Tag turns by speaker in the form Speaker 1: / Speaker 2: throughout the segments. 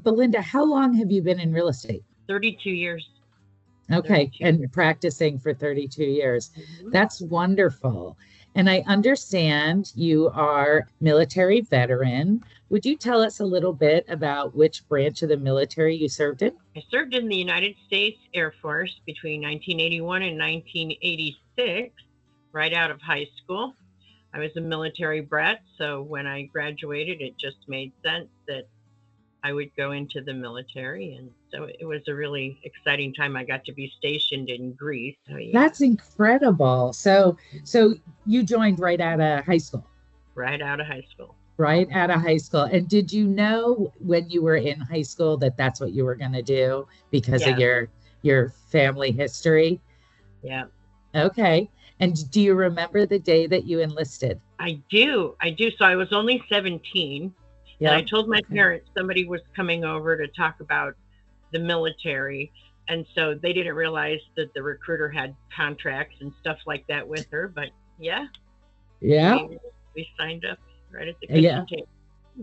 Speaker 1: Belinda, how long have you been in real estate?
Speaker 2: 32 years.
Speaker 1: Okay,
Speaker 2: 32
Speaker 1: and
Speaker 2: years.
Speaker 1: practicing for 32 years.
Speaker 2: Mhm.
Speaker 1: That's wonderful. And I understand you are military veteran. Would you tell us a little bit about which branch of the military you served in?
Speaker 2: I served in the United States Air Force between 1981 and 1986, right out of high school. I was a military brat, so when I graduated, it just made sense that I would go into the military. And so it was a really exciting time. I got to be stationed in Greece. So, yeah,
Speaker 1: That's incredible. So you joined right out of high school,
Speaker 2: right out of high school.
Speaker 1: right out of high school. And did you know when you were in high school that that's what you were going to do because of
Speaker 2: Yes,
Speaker 1: your family history?
Speaker 2: yeah.
Speaker 1: Okay. And do you remember the day that you enlisted?
Speaker 2: I do. I do. So I was only 17, and I
Speaker 1: Yep.
Speaker 2: told my
Speaker 1: Okay.
Speaker 2: parents somebody was coming over to talk about the military. And so they didn't realize that the recruiter had contracts and stuff like that with her. But yeah,
Speaker 1: Yeah.
Speaker 2: we signed up right at the
Speaker 1: Yeah.
Speaker 2: kitchen table.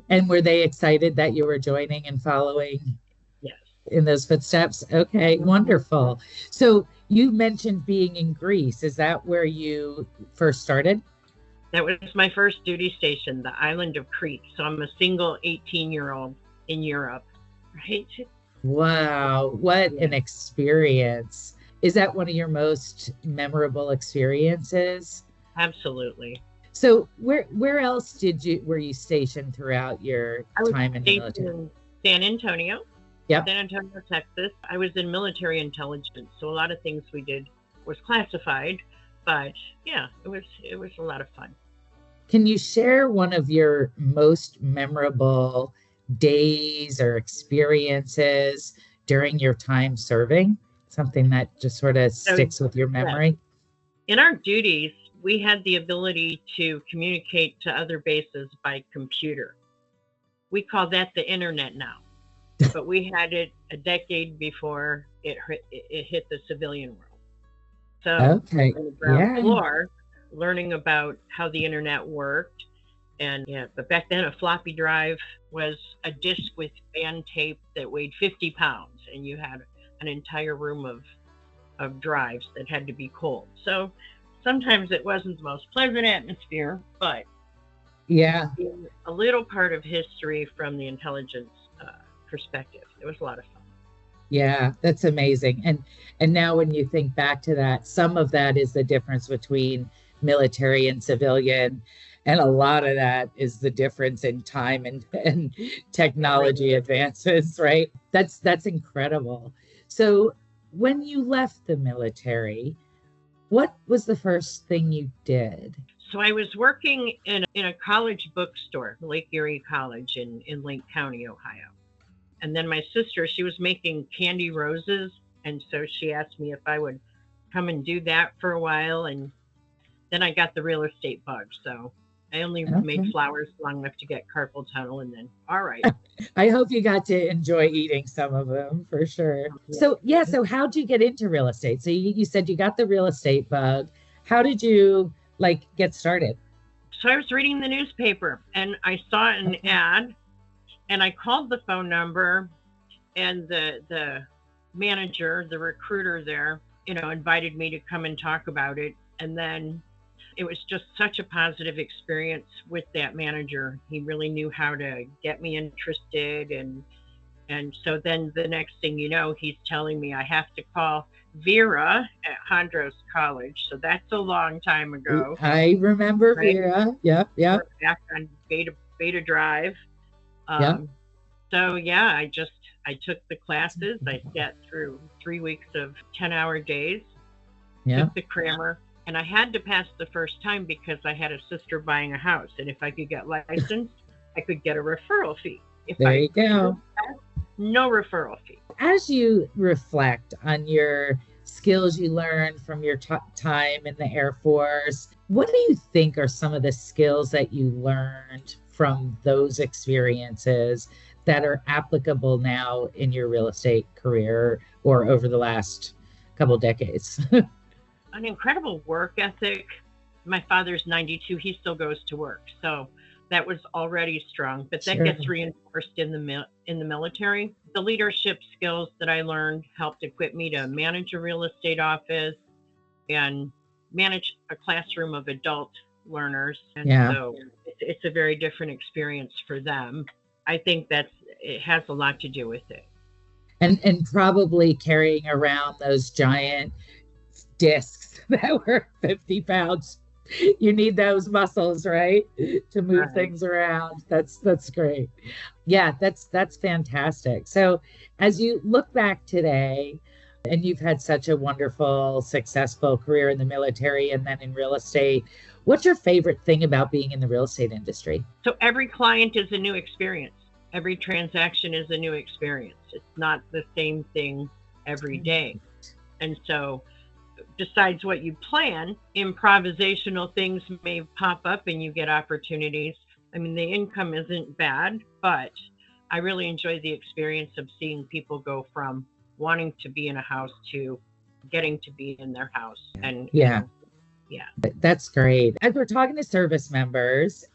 Speaker 1: And were they excited that you were joining and following
Speaker 2: Yes.
Speaker 1: in those footsteps? Okay,
Speaker 2: Mhm.
Speaker 1: wonderful. So you mentioned being in Greece. Is that where you first started?
Speaker 2: That was my first duty station, the island of Crete. So I'm a single 18-year-old in Europe, right?
Speaker 1: Wow, what
Speaker 2: Yeah,
Speaker 1: an experience. Is that one of your most memorable experiences?
Speaker 2: absolutely.
Speaker 1: So where else did you were you stationed throughout your
Speaker 2: I was
Speaker 1: time in the
Speaker 2: stationed
Speaker 1: military?
Speaker 2: in San Antonio,
Speaker 1: Yep.
Speaker 2: San Antonio, Texas. I was in military intelligence, so a lot of things we did was classified, but yeah, it was a lot of fun.
Speaker 1: Can you share one of your most memorable days or experiences during your time serving? Something that just sort of
Speaker 2: So
Speaker 1: sticks with your
Speaker 2: yeah,
Speaker 1: memory?
Speaker 2: in our duties, we had the ability to communicate to other bases by computer. We call that the internet now, but we had it a decade before it hit the civilian world. So we
Speaker 1: Okay.
Speaker 2: were on the ground
Speaker 1: Yeah.
Speaker 2: floor learning about how the internet worked. And yeah, but back then a floppy drive was a disk with band tape that weighed 50 pounds, and you had an entire room of drives that had to be cold. So sometimes it wasn't the most pleasant atmosphere, but
Speaker 1: Yeah.
Speaker 2: being a little part of history from the intelligence perspective, it was a lot of fun.
Speaker 1: Yeah, that's amazing. And now when you think back to that, some of that is the difference between military and civilian, and a lot of that is the difference in time and
Speaker 2: It really
Speaker 1: technology
Speaker 2: is.
Speaker 1: advances, right? That's incredible. So when you left the military, what was the first thing you did?
Speaker 2: So I was working in a college bookstore, Lake Erie College in Lake County, Ohio. And then my sister, she was making candy roses, and so she asked me if I would come and do that for a while. And then I got the real estate bug, so I only made
Speaker 1: Okay.
Speaker 2: flowers long enough to get carpal tunnel, and then all right.
Speaker 1: I hope you got to enjoy eating some of them for sure.
Speaker 2: Yeah.
Speaker 1: So, yeah, so how'd you get into real estate? So you said you got the real estate bug. How did you like get started?
Speaker 2: So I was reading the newspaper and I saw an
Speaker 1: Okay.
Speaker 2: ad, and I called the phone number, and the manager, the recruiter there, invited me to come and talk about it. And then it was just such a positive experience with that manager. He really knew how to get me interested, and so then the next thing you know, he's telling me I have to call Vera at Hondros College. So that's a long time ago,
Speaker 1: I remember
Speaker 2: right?
Speaker 1: Vera. Yep,
Speaker 2: We're
Speaker 1: yep,
Speaker 2: back on Beta Drive.
Speaker 1: yep,
Speaker 2: Um, so yeah, I took the classes. I sat through 3 weeks of 10-hour days,
Speaker 1: yep.
Speaker 2: took the crammer, and I had to pass the first time because I had a sister buying a house, and if I could get licensed, I could get a referral fee. If
Speaker 1: There
Speaker 2: I
Speaker 1: you
Speaker 2: couldn't,
Speaker 1: go.
Speaker 2: no referral fee.
Speaker 1: As you reflect on your skills you learned from your time in the Air Force, what do you think are some of the skills that you learned from those experiences that are applicable now in your real estate career or over the last couple decades?
Speaker 2: An incredible work ethic. My father's 92. He still goes to work. So that was already strong, but that
Speaker 1: Sure.
Speaker 2: gets reinforced in the military. The leadership skills that I learned helped equip me to manage a real estate office and manage a classroom of adult learners. And
Speaker 1: Yeah.
Speaker 2: so it's a very different experience for them. I think it has a lot to do with it.
Speaker 1: And probably carrying around those giant discs that were 50 pounds. You need those muscles, right? To move
Speaker 2: Right.
Speaker 1: things around. That's great. Yeah, that's fantastic. So as you look back today, and you've had such a wonderful, successful career in the military and then in real estate, what's your favorite thing about being in the real estate industry?
Speaker 2: So every client is a new experience. Every transaction is a new experience. It's not the same thing every day. And so, besides what you plan, improvisational things may pop up and you get opportunities. I mean, the income isn't bad, but I really enjoy the experience of seeing people go from wanting to be in a house to getting to be in their house. And,
Speaker 1: Yeah,
Speaker 2: yeah.
Speaker 1: that's great. As we're talking to service members,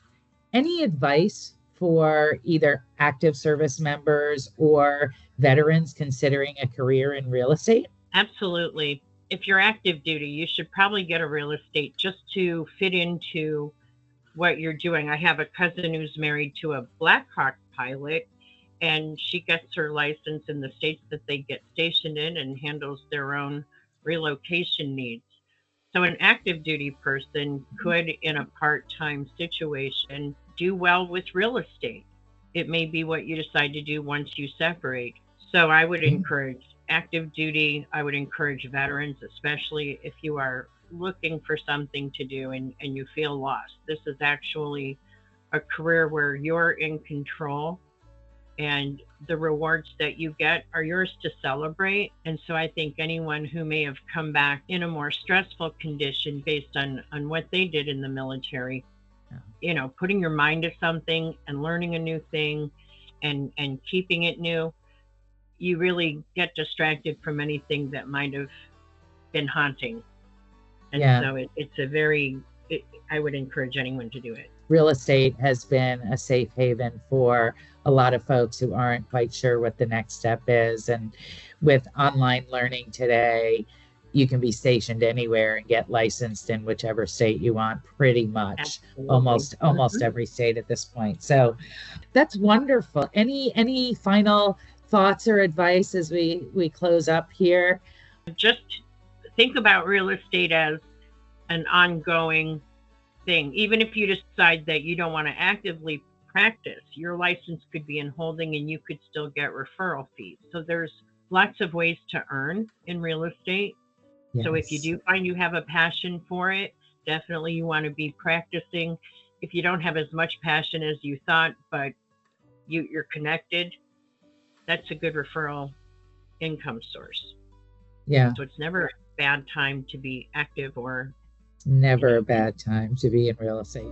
Speaker 1: any advice for either active service members or veterans considering a career in real estate?
Speaker 2: Absolutely. If you're active duty, you should probably get a real estate just to fit into what you're doing. I have a cousin who's married to a Black Hawk pilot, and she gets her license in the states that they get stationed in and handles their own relocation needs. So, an active duty person could, in a part time situation, do well with real estate. It may be what you decide to do once you separate. So, I would encourage active duty. I would encourage veterans, especially if you are looking for something to do and you feel lost. This is actually a career where you're in control and the rewards that you get are yours to celebrate. And so I think anyone who may have come back in a more stressful condition based on what they did in the military, putting your mind to something and learning a new thing and keeping it new, you really get distracted from anything that might have been haunting. And
Speaker 1: Yeah.
Speaker 2: so I would encourage anyone to do it.
Speaker 1: Real estate has been a safe haven for a lot of folks who aren't quite sure what the next step is. And with online learning today, you can be stationed anywhere and get licensed in whichever state you want, pretty much.
Speaker 2: Absolutely.
Speaker 1: Almost every state at this point. So that's wonderful. Any final thoughts or advice as we close up here?
Speaker 2: Just think about real estate as an ongoing thing. Even if you decide that you don't want to actively practice, your license could be in holding and you could still get referral fees. So there's lots of ways to earn in real estate.
Speaker 1: Yes.
Speaker 2: So if you do find you have a passion for it, definitely you want to be practicing. If you don't have as much passion as you thought, but you're connected, that's a good referral income source.
Speaker 1: Yeah.
Speaker 2: So it's never a bad time to be active or
Speaker 1: never a bad time to be in real estate.